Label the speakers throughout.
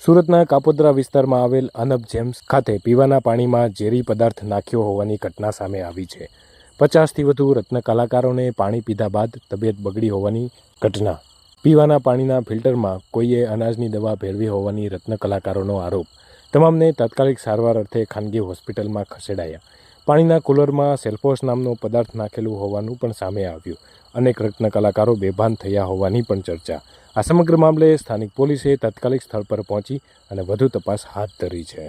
Speaker 1: સુરતના કાપોદ્રા વિસ્તારમાં આવેલ અનબ જેમ્સ ખાતે પીવાના પાણીમાં ઝેરી પદાર્થ નાખ્યો હોવાની ઘટના સામે આવી છે। 50થી વધુ રત્ન કલાકારોને પાણી પીધા બાદ તબિયત બગડી હોવાની ઘટના। પીવાના પાણીના ફિલ્ટરમાં કોઈએ અનાજની દવા ભેળવી હોવાની રત્ન કલાકારોનો આરોપ। તમામને તાત્કાલિક સારવાર અર્થે ખાનગી હોસ્પિટલમાં ખસેડાયા। પાણીના કુલરમાં સેલ્ફોસ નામનો પદાર્થ નાખેલું હોવાનું પણ સામે આવ્યું। અનેક રત્ન કલાકારો બેભાન થયા હોવાની પણ ચર્ચા। આ સમગ્ર મામલે સ્થાનિક પોલીસે તાત્કાલિક સ્થળ पर पहुंची અને વધુ તપાસ હાથ ધરી છે।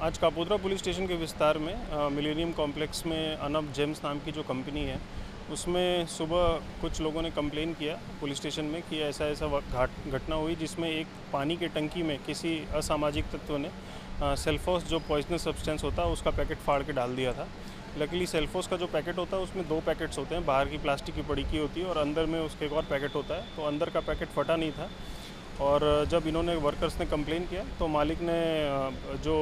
Speaker 2: आज कापोद्रा पुलिस स्टेशन के विस्तार में मिलेनियम कॉम्प्लेक्स में अनब जेम्स नाम की जो कंपनी है उसमें सुबह कुछ लोगों ने कंप्लेन किया पुलिस स्टेशन में कि ऐसा घटना हुई जिसमें एक पानी के टंकी में किसी असामाजिक तत्व ने सेल्फोस जो पॉइजनस सब्सटेंस होता है उसका पैकेट फाड़ के डाल दिया था। लकीली सेल्फोस का जो पैकेट होता है उसमें 2 पैकेट्स होते हैं, बाहर की प्लास्टिक की पड़ी की होती है और अंदर में उसके एक और पैकेट होता है। तो अंदर का पैकेट फटा नहीं था और जब इन्होंने वर्कर्स ने कंप्लेन किया तो मालिक ने जो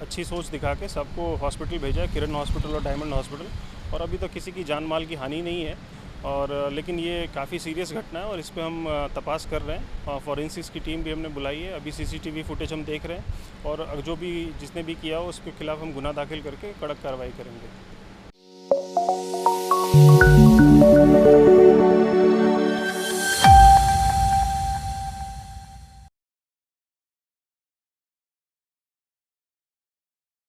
Speaker 2: अच्छी सोच दिखा के सबको हॉस्पिटल भेजा है, किरण हॉस्पिटल और डायमंड हॉस्पिटल। और अभी तो किसी की जान माल की हानि नहीं है और लेकिन ये काफ़ी सीरियस घटना है और इस पर हम तपास कर रहे हैं। फॉरेंसिक्स की टीम भी हमने बुलाई है। अभी सीसीटीवी फुटेज हम देख रहे हैं और जो भी जिसने भी किया हो उसके खिलाफ हम गुनाह दाखिल करके कड़क कार्रवाई करेंगे।